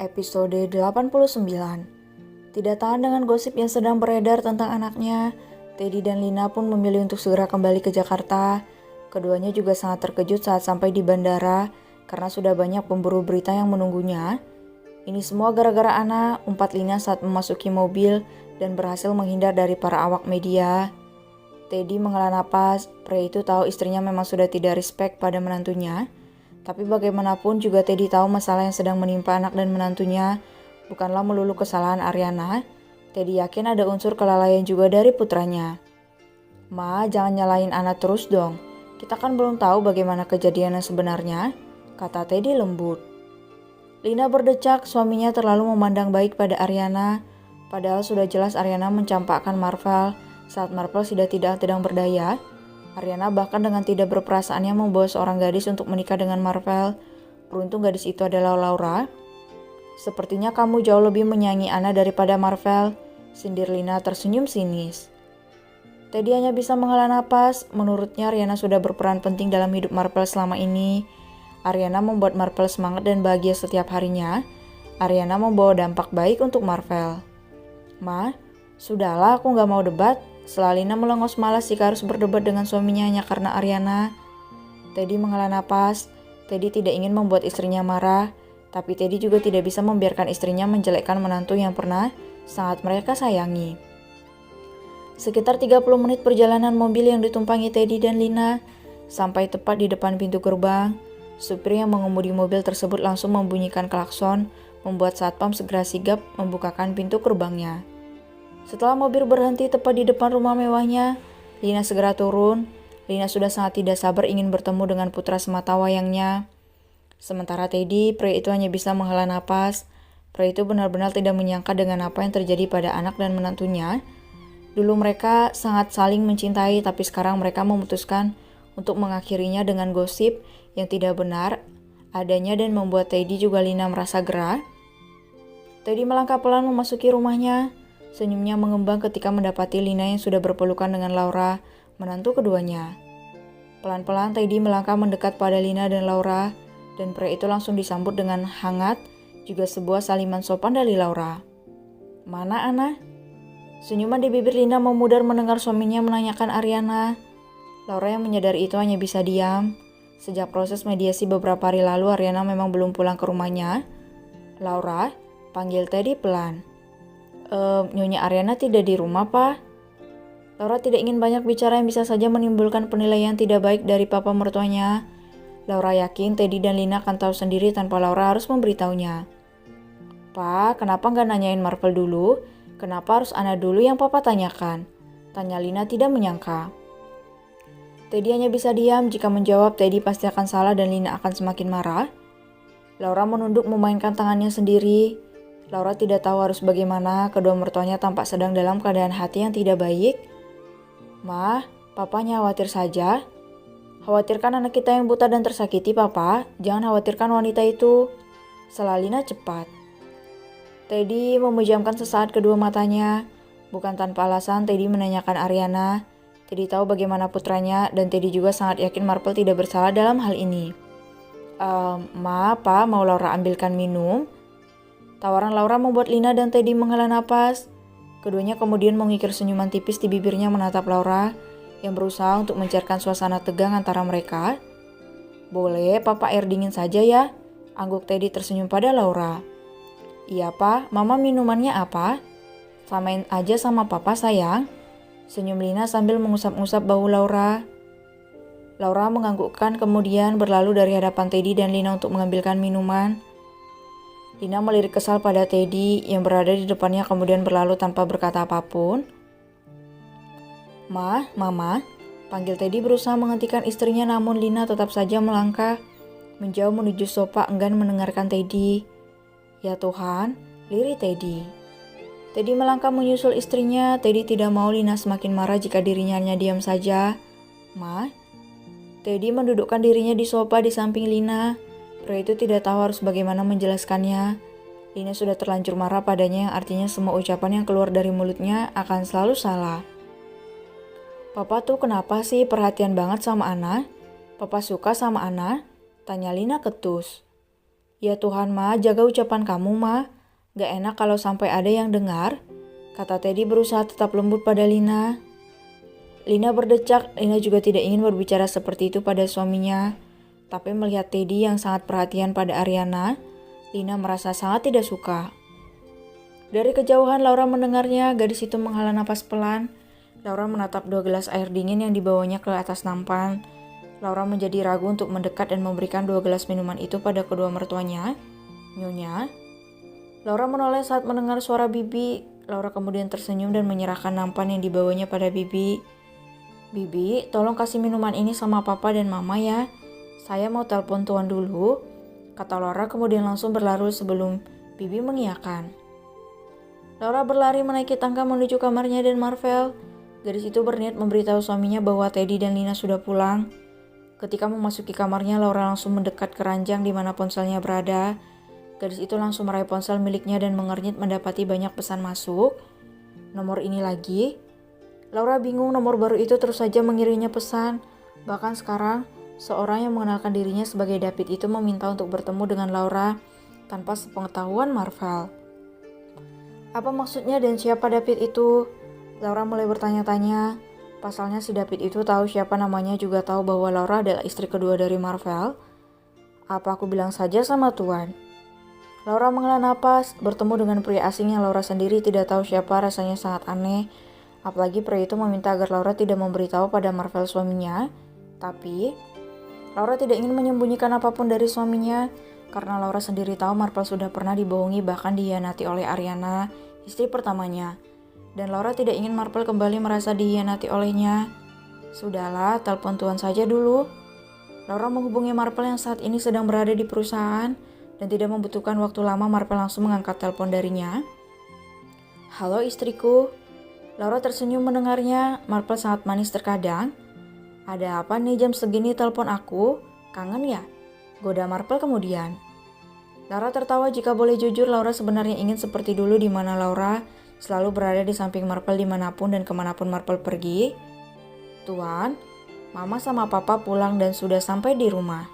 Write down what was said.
Episode 89. Tidak tahan dengan gosip yang sedang beredar tentang anaknya, Teddy dan Lina pun memilih untuk segera kembali ke Jakarta. Keduanya juga sangat terkejut saat sampai di bandara karena sudah banyak pemburu berita yang menunggunya. Ini semua gara-gara Ana umpat Lina saat memasuki mobil dan berhasil menghindar dari para awak media. Teddy menghela napas, pria itu tahu istrinya memang sudah tidak respect pada menantunya. Tapi bagaimanapun juga Teddy tahu masalah yang sedang menimpa anak dan menantunya bukanlah melulu kesalahan Ariana. Teddy yakin ada unsur kelalaian juga dari putranya. Ma, jangan nyalahin anak terus dong. Kita kan belum tahu bagaimana kejadian yang sebenarnya, kata Teddy lembut. Lina berdecak, suaminya terlalu memandang baik pada Ariana. Padahal sudah jelas Ariana mencampakkan Marvel saat Marvel sudah tidak berdaya. Ariana bahkan dengan tidak berperasaannya membawa seorang gadis untuk menikah dengan Marvel. Beruntung gadis itu adalah Laura. Sepertinya kamu jauh lebih menyayangi Anna daripada Marvel, sindir Lina tersenyum sinis. Teddy hanya bisa menghela napas. Menurutnya Ariana sudah berperan penting dalam hidup Marvel selama ini. Ariana membuat Marvel semangat dan bahagia setiap harinya. Ariana membawa dampak baik untuk Marvel. Ma, sudahlah aku gak mau debat. Lina melengos malas jika harus berdebat dengan suaminya hanya karena Ariana. Teddy menghela napas. Teddy tidak ingin membuat istrinya marah, tapi Teddy juga tidak bisa membiarkan istrinya menjelekkan menantu yang pernah sangat mereka sayangi. Sekitar 30 menit perjalanan mobil yang ditumpangi Teddy dan Lina sampai tepat di depan pintu gerbang. Supir yang mengemudi mobil tersebut langsung membunyikan klakson, membuat satpam segera sigap membukakan pintu gerbangnya. Setelah mobil berhenti tepat di depan rumah mewahnya, Lina segera turun. Lina sudah sangat tidak sabar ingin bertemu dengan putra semata wayangnya. Sementara Teddy, pria itu hanya bisa menghela napas. Pria itu benar-benar tidak menyangka dengan apa yang terjadi pada anak dan menantunya. Dulu mereka sangat saling mencintai, tapi sekarang mereka memutuskan untuk mengakhirinya dengan gosip yang tidak benar adanya dan membuat Teddy juga Lina merasa gerah. Teddy melangkah pelan memasuki rumahnya. Senyumnya mengembang ketika mendapati Lina yang sudah berpelukan dengan Laura, menantu keduanya. Pelan-pelan Teddy melangkah mendekat pada Lina dan Laura, dan pria itu langsung disambut dengan hangat, juga sebuah saliman sopan dari Laura. Mana Ana? Senyuman di bibir Lina memudar mendengar suaminya menanyakan Ariana. Laura yang menyadari itu hanya bisa diam. Sejak proses mediasi beberapa hari lalu, Ariana memang belum pulang ke rumahnya. Laura, panggil Teddy pelan. Nyonya Ariana tidak di rumah, Pak. Laura tidak ingin banyak bicara yang bisa saja menimbulkan penilaian tidak baik dari papa mertuanya. Laura yakin Teddy dan Lina akan tahu sendiri tanpa Laura harus memberitahunya. Pak, kenapa nggak nanyain Marvel dulu? Kenapa harus Ana dulu yang papa tanyakan? Tanya Lina tidak menyangka. Teddy hanya bisa diam. Jika menjawab, Teddy pasti akan salah dan Lina akan semakin marah. Laura menunduk memainkan tangannya sendiri. Laura tidak tahu harus bagaimana, kedua mertuanya tampak sedang dalam keadaan hati yang tidak baik. Ma, papanya khawatir saja. Khawatirkan anak kita yang buta dan tersakiti, Papa. Jangan khawatirkan wanita itu. Selalina cepat. Teddy memejamkan sesaat kedua matanya. Bukan tanpa alasan Teddy menanyakan Ariana. Teddy tahu bagaimana putranya dan Teddy juga sangat yakin Marvel tidak bersalah dalam hal ini. Ma, Pa, mau Laura ambilkan minum? Tawaran Laura membuat Lina dan Teddy menghela napas. Keduanya kemudian mengikir senyuman tipis di bibirnya menatap Laura yang berusaha untuk mencairkan suasana tegang antara mereka. Boleh, Papa air dingin saja ya, angguk Teddy tersenyum pada Laura. Iya, Pa, Mama minumannya apa? Samain aja sama Papa, sayang. Senyum Lina sambil mengusap-ngusap bahu Laura. Laura menganggukkan kemudian berlalu dari hadapan Teddy dan Lina untuk mengambilkan minuman. Lina melirik kesal pada Teddy yang berada di depannya kemudian berlalu tanpa berkata apapun. Ma, Mama, panggil Teddy berusaha menghentikan istrinya namun Lina tetap saja melangkah, menjauh menuju sofa enggan mendengarkan Teddy. Ya Tuhan, lirih Teddy. Teddy melangkah menyusul istrinya. Teddy tidak mau Lina semakin marah jika dirinya hanya diam saja. Ma, Teddy mendudukkan dirinya di sofa di samping Lina. Pria itu tidak tahu harus bagaimana menjelaskannya. Lina sudah terlanjur marah padanya yang artinya semua ucapan yang keluar dari mulutnya akan selalu salah. Papa tuh kenapa sih perhatian banget sama Ana? Papa suka sama Ana? Tanya Lina ketus. Ya Tuhan Ma, jaga ucapan kamu Ma. Gak enak kalau sampai ada yang dengar, kata Teddy berusaha tetap lembut pada Lina. Lina berdecak, Lina juga tidak ingin berbicara seperti itu pada suaminya. Tapi melihat Teddy yang sangat perhatian pada Ariana, Lina merasa sangat tidak suka. Dari kejauhan Laura mendengarnya, gadis itu menghela napas pelan. Laura menatap 2 gelas air dingin yang dibawanya ke atas nampan. Laura menjadi ragu untuk mendekat dan memberikan 2 gelas minuman itu pada kedua mertuanya. Nyonya. Laura menoleh saat mendengar suara Bibi. Laura kemudian tersenyum dan menyerahkan nampan yang dibawanya pada Bibi. Bibi, tolong kasih minuman ini sama Papa dan Mama ya. Saya mau telepon Tuan dulu, kata Laura kemudian langsung berlari sebelum Bibi mengiyakan. Laura berlari menaiki tangga menuju kamarnya dan Marvel. Gadis itu berniat memberitahu suaminya bahwa Teddy dan Lina sudah pulang. Ketika memasuki kamarnya, Laura langsung mendekat ke ranjang di mana ponselnya berada. Gadis itu langsung meraih ponsel miliknya dan mengernyit mendapati banyak pesan masuk. Nomor ini lagi. Laura bingung, nomor baru itu terus saja mengirimnya pesan. Bahkan sekarang, seorang yang mengenalkan dirinya sebagai David itu meminta untuk bertemu dengan Laura tanpa sepengetahuan Marvel. Apa maksudnya dan siapa David itu? Laura mulai bertanya-tanya. Pasalnya si David itu tahu siapa namanya, juga tahu bahwa Laura adalah istri kedua dari Marvel. Apa aku bilang saja sama Tuan? Laura menghela napas. Bertemu dengan pria asing yang Laura sendiri tidak tahu siapa rasanya sangat aneh. Apalagi pria itu meminta agar Laura tidak memberitahu pada Marvel suaminya. Tapi Laura tidak ingin menyembunyikan apapun dari suaminya. Karena Laura sendiri tahu Marvel sudah pernah dibohongi bahkan dihianati oleh Ariana, istri pertamanya. Dan Laura tidak ingin Marvel kembali merasa dihianati olehnya. Sudahlah, telepon Tuan saja dulu. Laura menghubungi Marvel yang saat ini sedang berada di perusahaan dan tidak membutuhkan waktu lama. Marvel langsung mengangkat telepon darinya. Halo istriku. Laura tersenyum mendengarnya. Marvel sangat manis terkadang. Ada apa nih jam segini telepon aku? Kangen ya? Goda Marvel kemudian. Laura tertawa. Jika boleh jujur, Laura sebenarnya ingin seperti dulu di mana Laura selalu berada di samping Marvel dimanapun dan kemanapun Marvel pergi. Tuan, Mama sama Papa pulang dan sudah sampai di rumah.